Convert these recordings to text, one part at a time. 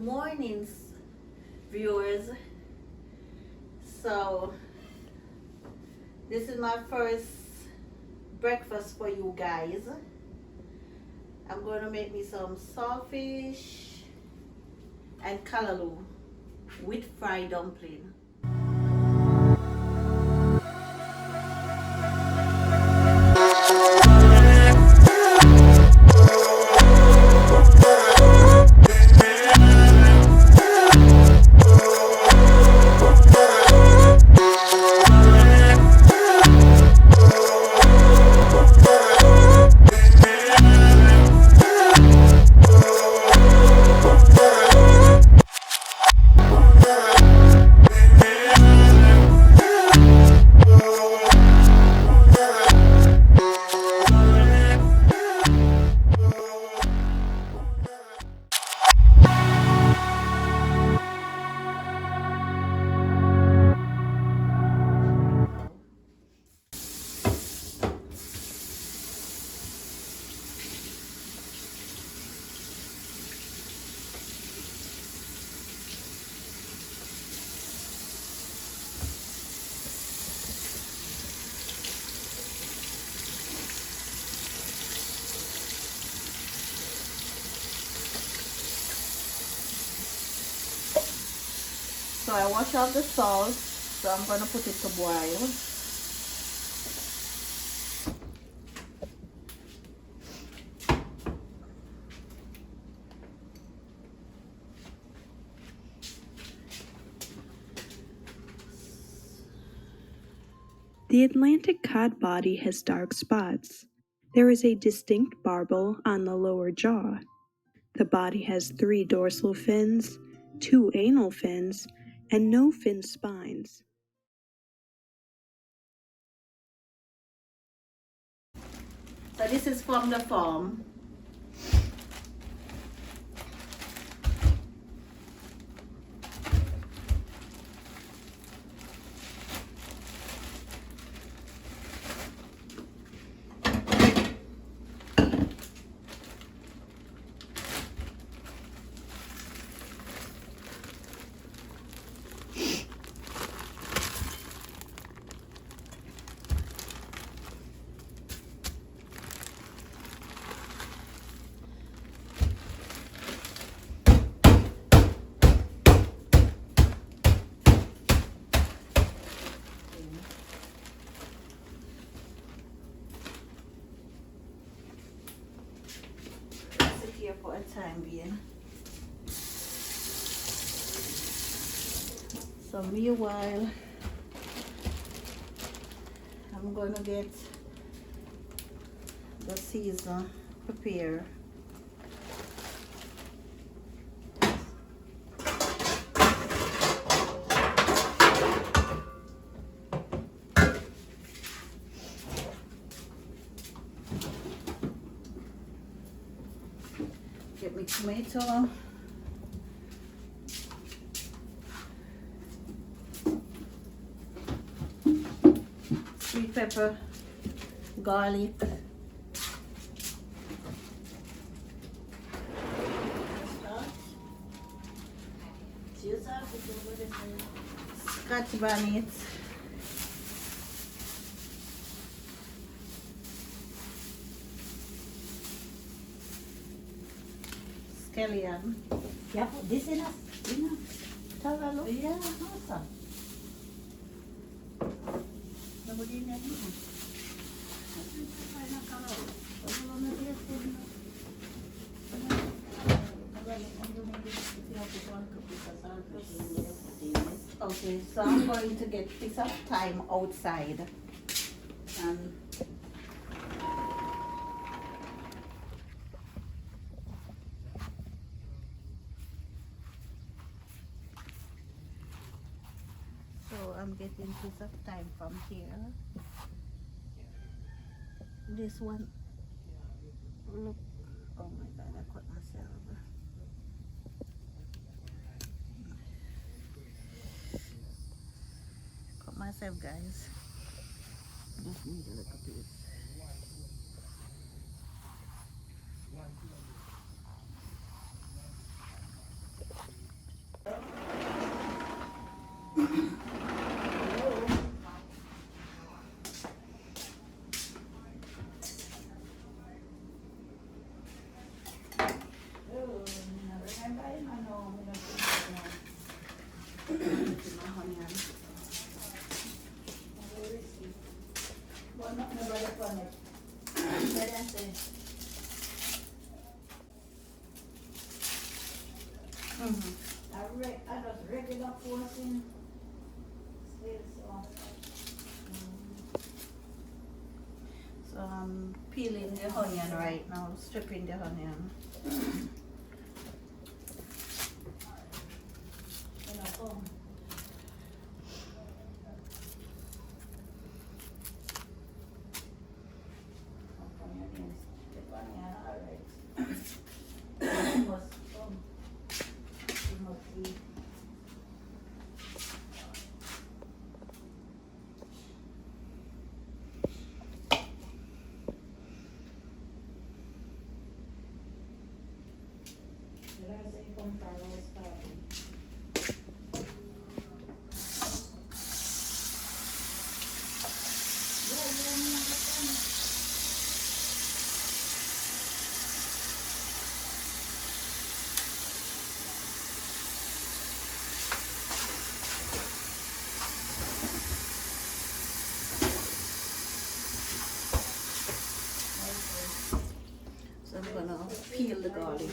mornings, viewers. So this is my first breakfast for you guys. I'm going to make me some saltfish and callaloo with fried dumpling. So I wash off the salt, so I'm going to put it to boil. The Atlantic cod body has dark spots. There is a distinct barbel on the lower jaw. The body has 3 dorsal fins, 2 anal fins, and no fin spines. So this is from the farm. Sit here for a time being. So meanwhile, I'm gonna get the season prepared. Get me tomato. Sweet pepper, garlic. Scotch bonnet. Scallion. Yeah, this enough. Talalo. Yeah, awesome. Nobody knows. Okay, so I'm going to get piece of thyme outside. And so I'm getting piece of thyme from here. This one, look, oh my god, I cut myself. Cut myself, guys. Just need a little bit. Nobody on it. Mm-hmm. I just regular forcing. Still so. So I'm peeling the onion right now, stripping the onion. Come. So I'm gonna peel the garlic.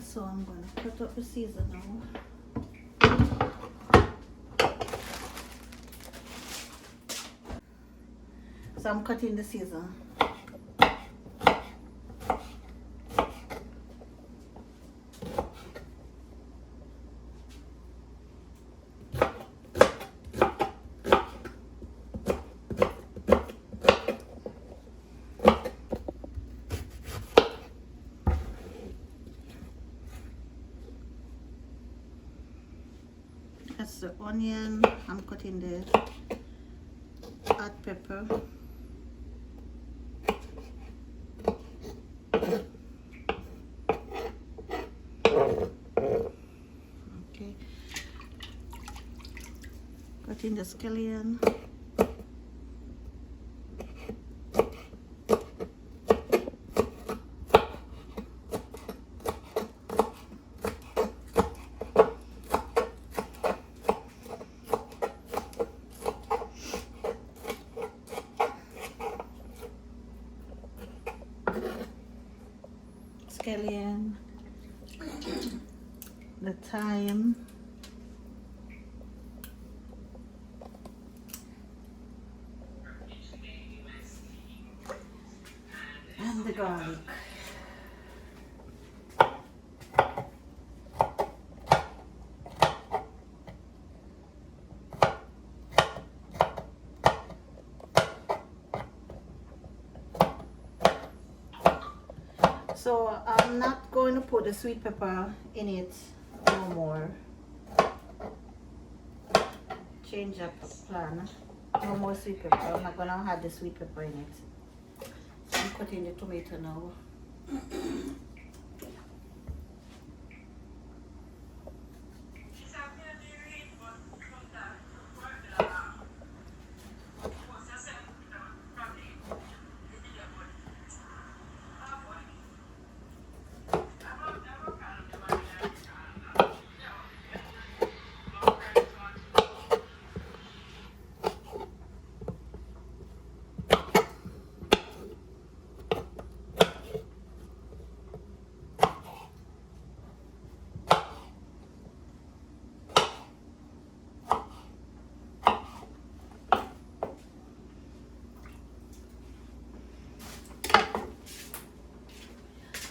So I'm gonna cut up the Caesar now. So I'm cutting the Caesar. That's the onion. I'm cutting the hot pepper. Okay. Cutting the scallion. Scallion, the thyme, and the garlic. So I'm not going to put the sweet pepper in it no more. Change up plan. No more sweet pepper. I'm not gonna have the sweet pepper in it. So I'm cutting the tomato now.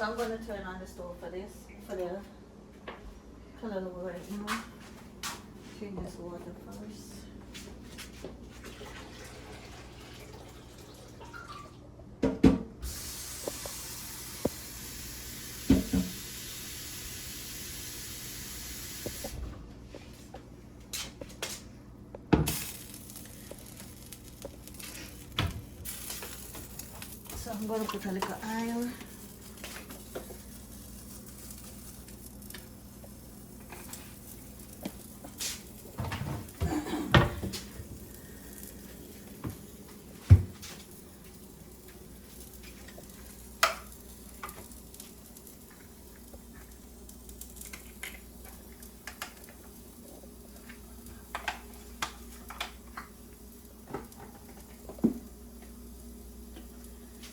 So I'm going to turn on the stove for this, for the color right now. Change this water first. So I'm gonna put a little oil.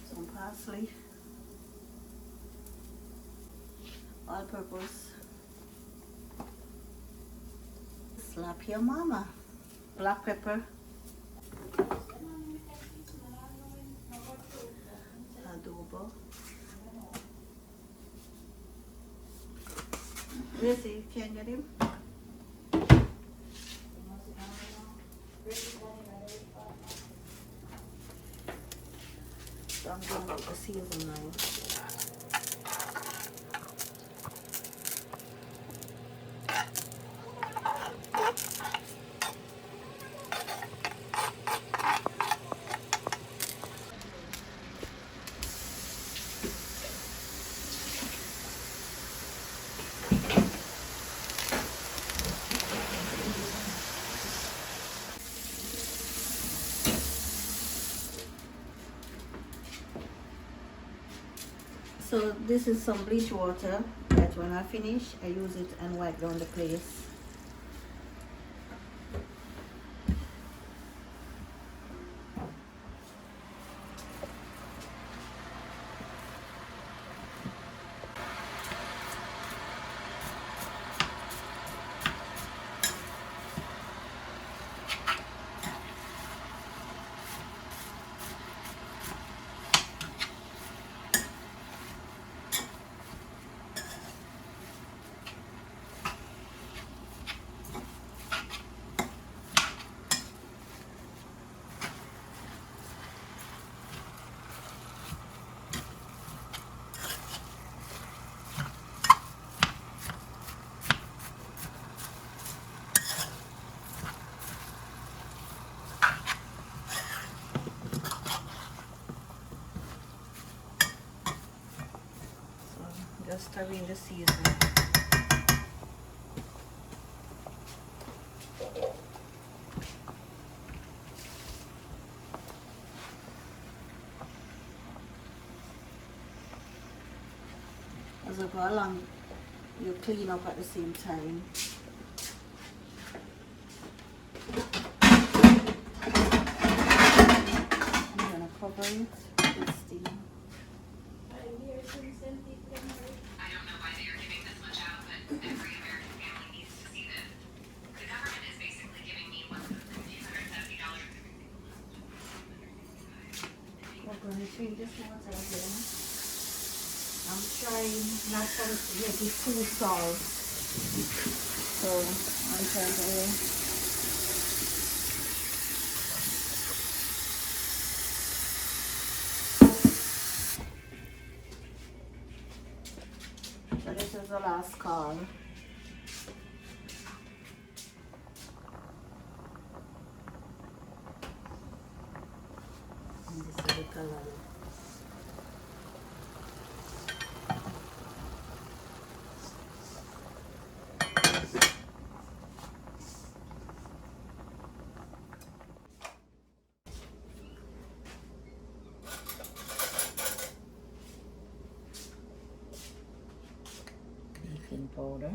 Some parsley, all purpose. Slap your mama. Black pepper, adobo. Let's see, can get him. So I'm going with the season now. So this is some bleach water that when I finish, I use it and wipe down the place. Just stirring the seasoning. As I go along, you clean up at the same time. I'm gonna cover it with steam. I don't know why they are giving this much out, but every American family needs to see this. The government is basically giving me $1,270. We're going to change this water again. I'm trying not to make it too salt. So I'm trying to so this is the last call. And this is the color. Baking powder.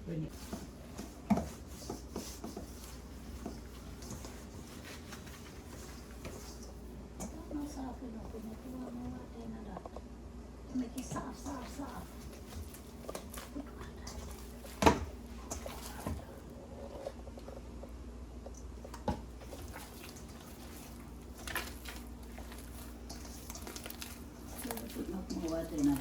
Bring it. Make it soft, soft, soft. Put more water in it.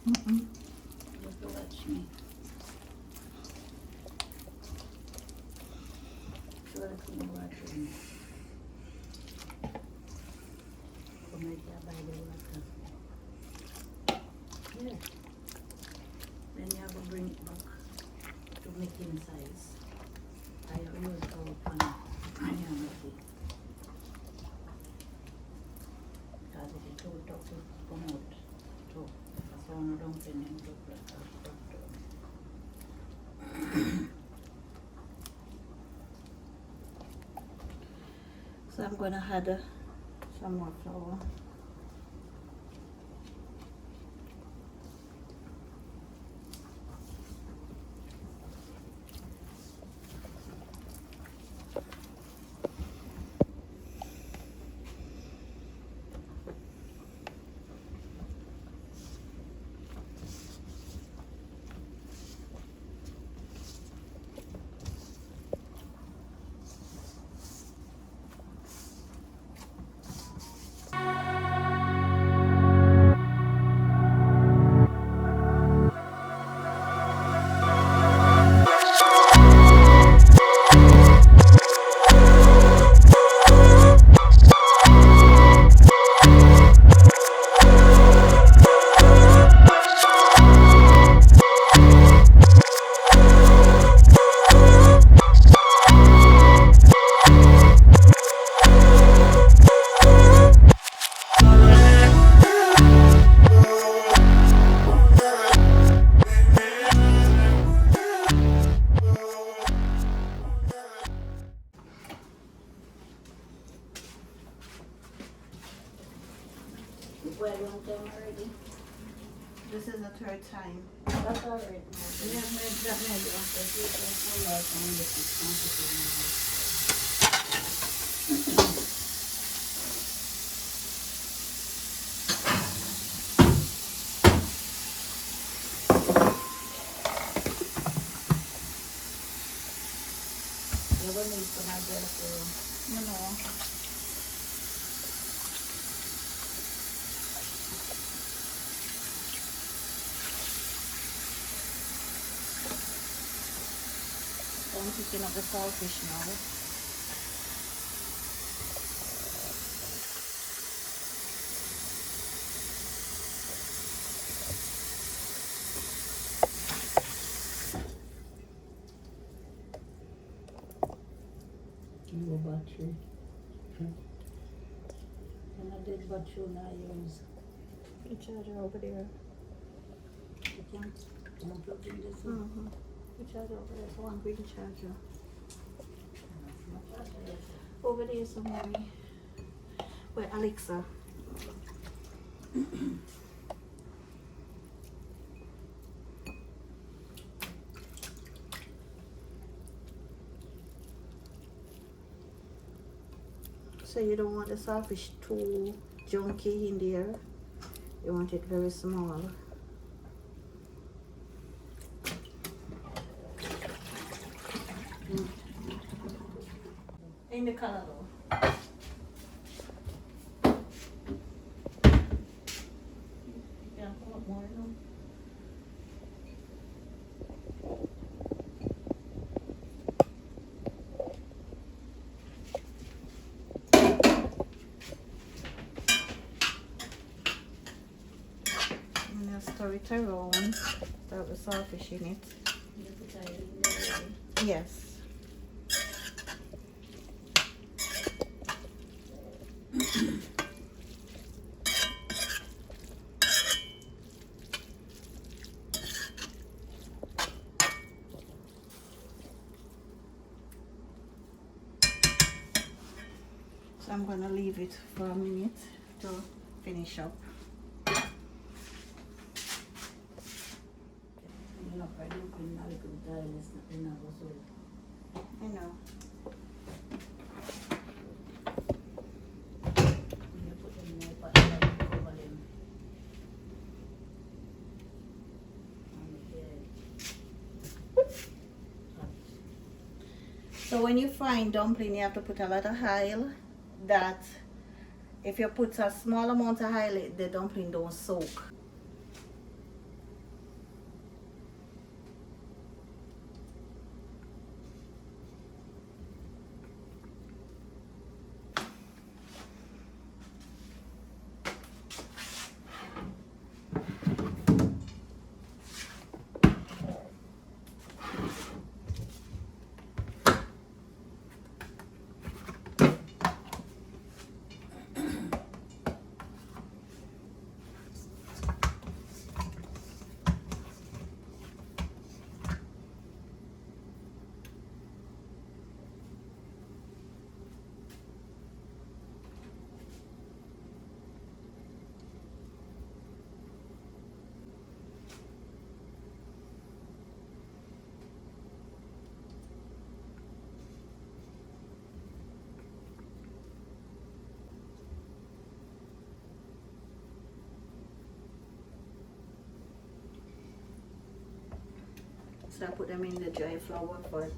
Just watch me. Trust me, watch me. Come right there by the water. Yeah. Then you have to bring it back to making size. I use our pan. I am make it. Because it is too tough to come out. So, that's why I don't send him to press. So I'm gonna add some more flour. Well, long time already. This is the third time. That's alright. We have made that many after you can pull out and get it quantity. You don't need to have that for You know. So I'm picking up the saltfish now. your battery. And I did battery now use. The charger over there. You can't plug in this one. Mm-hmm. The charger over there. One green charger. Over there somewhere. Where Alexa? So you don't want the saltfish too junky in there. You want it very small. In the color though. Yeah, a lot more. No? And then stir it around. Start with saltfish in it. You put it in there already. Yes. So I'm gonna leave it for a minute to finish up. You know, I don't put a little tile, it's not enough so. I know. You put them in there, but I don't cover them. So when you frying dumpling, you have to put a lot of oil. That if you put a small amount of oil, the dumpling don't soak. So I put them in the dry flour for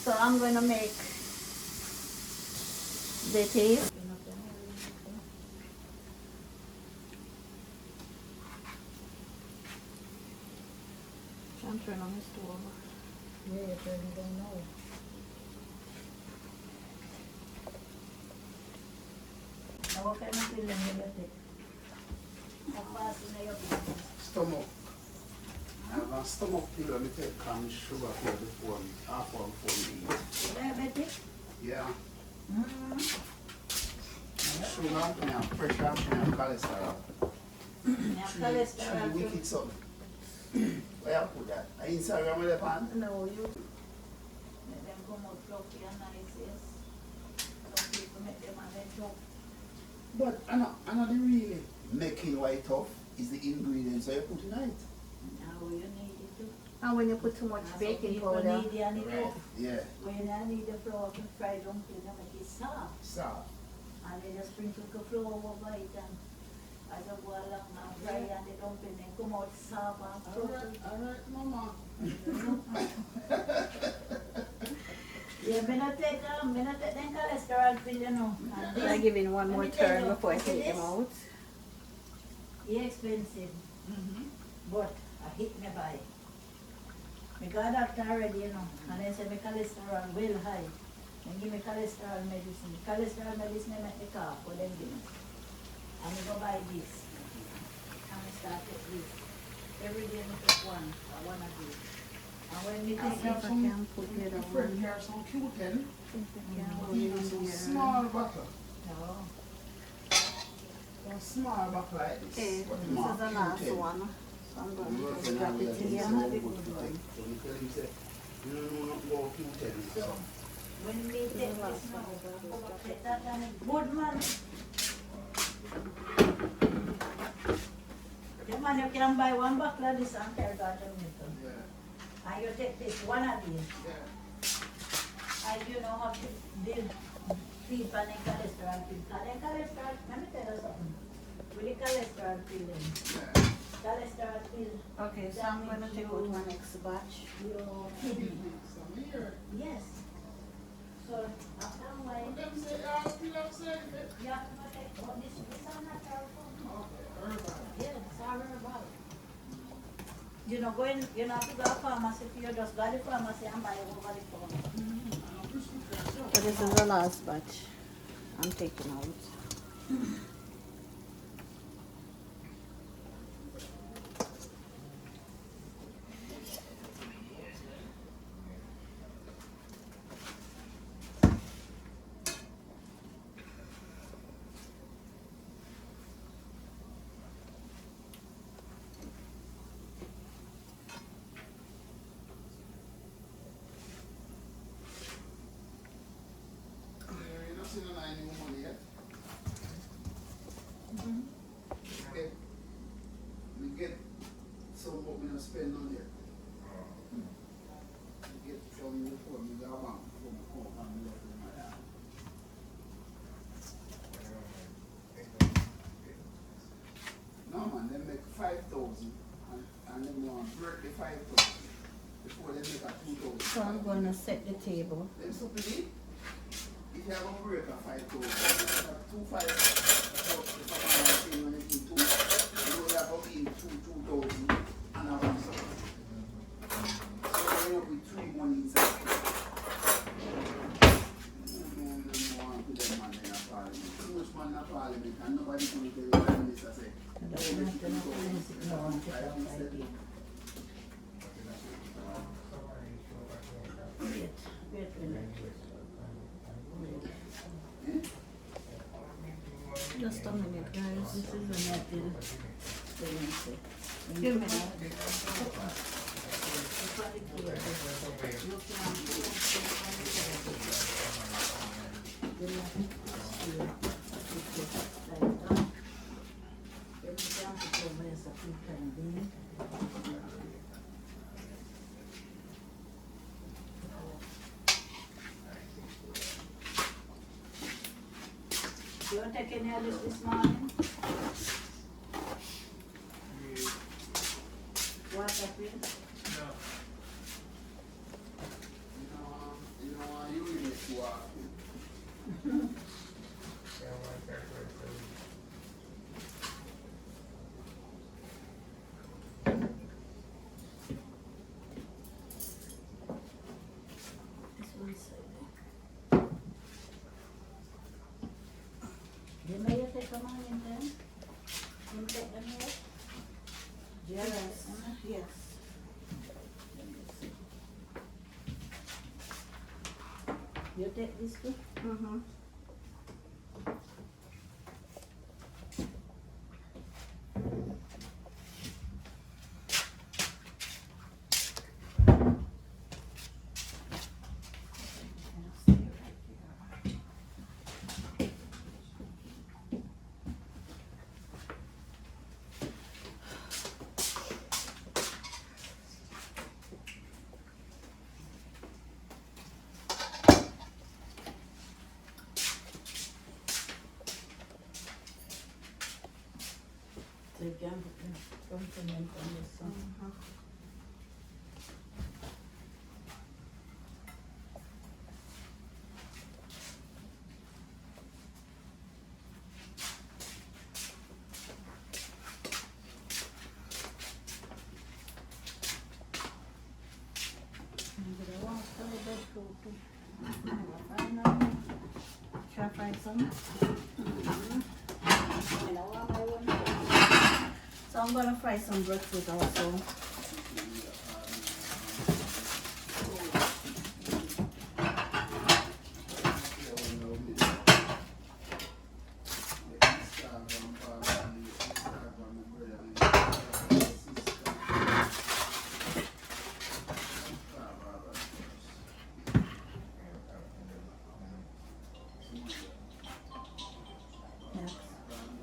So I'm gonna make the taste. I'm turning on the stove. Yeah, you turn it on now. Now what kind of feeling you get it? How fast in your business? Stomach. I have a stomach pill and I take sugar pill before half hour before me eat. Diabetic? Yeah. Mm. Sugar, I have pressure, I have cholesterol. Now cholesterol Three too. wicked something. Where you put that? On Instagram with the pan? No, you. Make them come out fluffy and nice, yes. Some people make them and they chop. But I know the really making white tough is the ingredients that you put in it. Now you need it too. And when you put too much Some baking people powder. need it and it Right. tough. Yeah. When I need the flour to fry dumpling, they make it soft. So, And they just sprinkle the flour over it and as I go along now fry and the dumpling they come out soft and fluffy. alright, mama. Yeah, me not take them cholesterol pill, you know. And I this, give in one let more me tell turn you, before I see take them this? out. It's expensive, but I hit me buy. Me got a doctor already, you know, and they say my cholesterol well high. They give me cholesterol medicine. Cholesterol medicine they make me cough, but them give me. And I go buy this. And I start take this. Every day I take one, or one a day. And when me I take have it, some put the other friend here, some Q10, Yeah, even some small bottle. no. Some small bottle like this. Okay, But this is mark the last Q10. one. So I'm I'm going to working just drop on it that. in It's here. so good to take. So you tell him, say, you don't know about Q10. So, when me take this now, take that and it good man. The man you can buy one bottle of this and carry back to Milton. Yeah. And you take this one of these. Yeah. And you know how to build feed for the cholesterol pill. Because the cholesterol, let me tell you something. With the cholesterol pill, Yeah. cholesterol pill, Okay, so I'm going to take out my next batch. your kidney. Some here. Yes. So, after a while, But them say, ah, still upside it. you have to take, oh, this is not powerful. Okay, herbal. Yeah, sorry about it. You know, going, you know, to go to pharmacy, you just go to the pharmacy and buy over the phone. So this is the last batch I'm taking out. You not seen any more money yet? Get, we get some what we not spend on yet. We get some before we go back before we come and we left with my dad. No man, they make 5,000 and they want to break the 5,000 before they make a 2,000. So I'm going to set the table. Them something eat. If you have a break of 5,000, two 5,000, when you eat two, you only have to eat 2,000 and have something. So you end up with 3 money inside. Too much man in parliament and nobody can tell you what the minister say. Just a minute, guys. This is when I did Give me that. You want to take any of this morning? Water, please. You know walk in. This one side. Then may you take them on in then? You take them here? Yes. Yes. You take this too? Mm-hmm. So you can compliment on this one. Mm-hmm. But I want to tell you that too. I know. Try to find some. And I want my one. So I'm gonna fry some breadfruit also.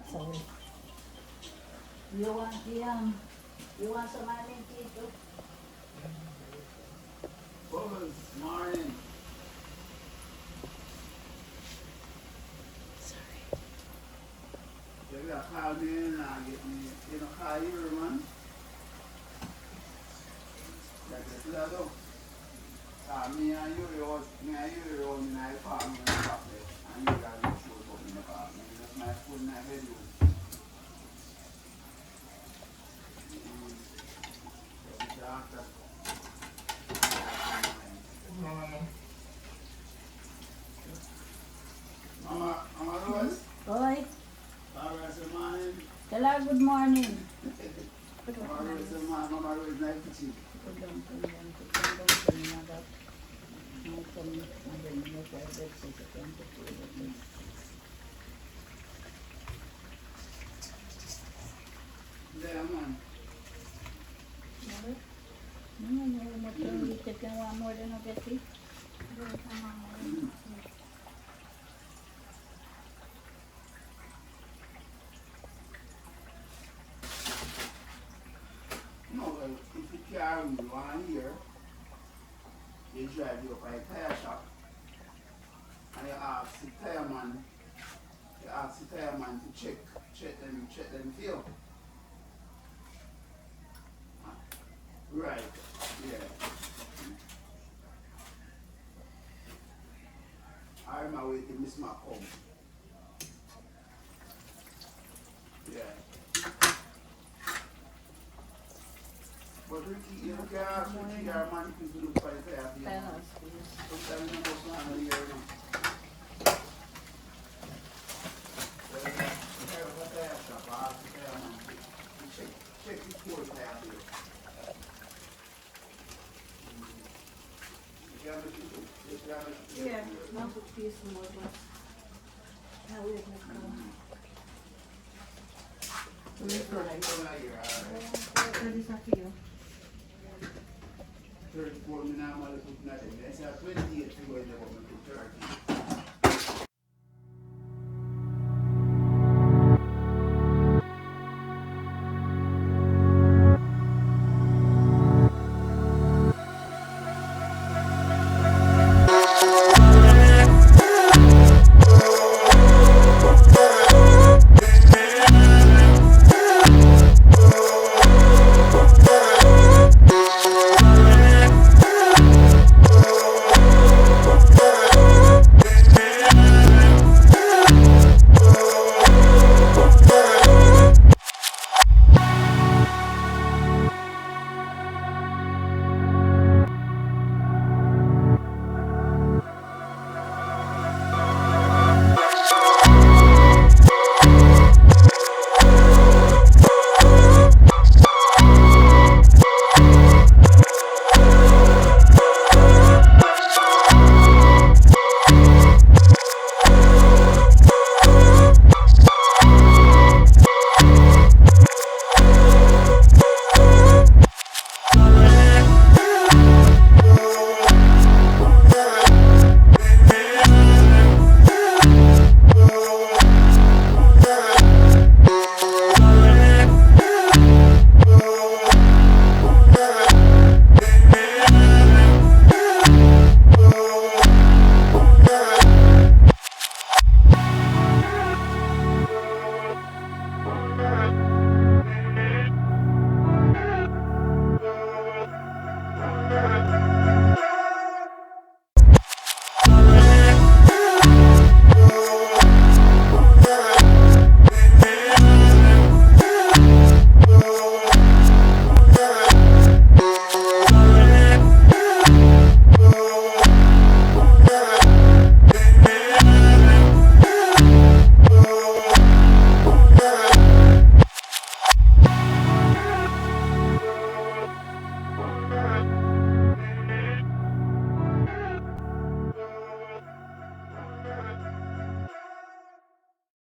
Sorry. You want you want some onion tea too? Bubbles, morning. You gotta call me and get me, you know, call you, man. Like this, I do. Me and you, in my apartment, and you guys show up in the apartment. That's my food in my bedroom. Doctor. Mama Rose, Boy, Mama Rose, good morning. tell her good morning. Mama Rose, Mama Rose, nice to see you. Put down, put down, put down, put down, mother. Now come, mother, make her breakfast, you can put it in. There, man. Mother? No, you taking one more than a Betty? No, well, if you carry one here, they drive you up by a tire shop. And you ask the tire man to check them feel. Right, yeah. I'm waiting, Miss Macomb. Yeah. But Ricky, you know, can ask Ricky or man to look for the tire for you. Sometimes you don't know here, you know. Check the code tire for you. Yeah, I'll put these in more glass. Now we have to go. So this up here. 34 minutes, I'm going to put nothing. That's 28 to go in the